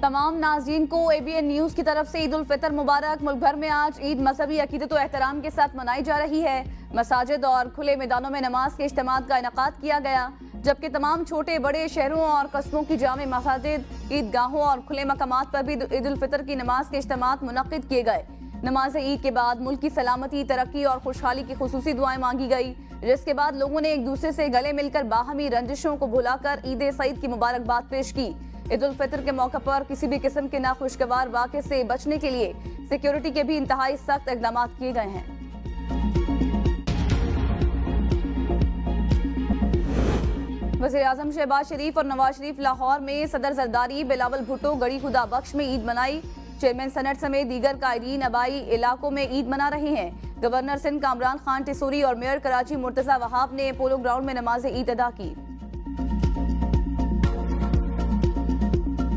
तमाम नाज़रीन को ABN न्यूज़ की तरफ से ईद उल फितर मुबारक। मुल्क भर में आज ईद मजहबी अकीदत व एहतराम के साथ मनाई जा रही है। मसाजिद और खुले मैदानों में नमाज के इज्तिमात का इनेकाद किया गया, जबकि तमाम छोटे बड़े शहरों और कस्बों की जामे मसाजिद, ईदगाहों और खुले मकामात पर भी ईद उल फितर की नमाज के इज्तिमात मुनक्किद किए गए। नमाज ईद के बाद मुल्क की सलामती, तरक्की और खुशहाली की खुसूसी दुआएं मांगी गई, जिसके बाद लोगों ने एक दूसरे से गले मिलकर बाहमी रंजिशों को भुलाकर ईद सईद की मुबारकबाद पेश की। ईद उल फितर के मौके पर किसी भी किस्म के नाखुशगवार वाक़े से बचने के लिए सिक्योरिटी के भी इंतहाई सख्त इक़दाम किए गए हैं। वज़ीर-ए-आज़म शहबाज शरीफ और नवाज शरीफ लाहौर में सदर जरदारी, बिलावल भुट्टो गढ़ी खुदा बख्श में ईद मनाई। चेयरमैन सनट समेत दीगर कायदीन आबाई इलाकों में ईद मना रहे हैं। गवर्नर सिंध कामरान खान टिसूरी और मेयर कराची मुर्तज़ा वहाब ने पोलो ग्राउंड में नमाज ईद अदा की।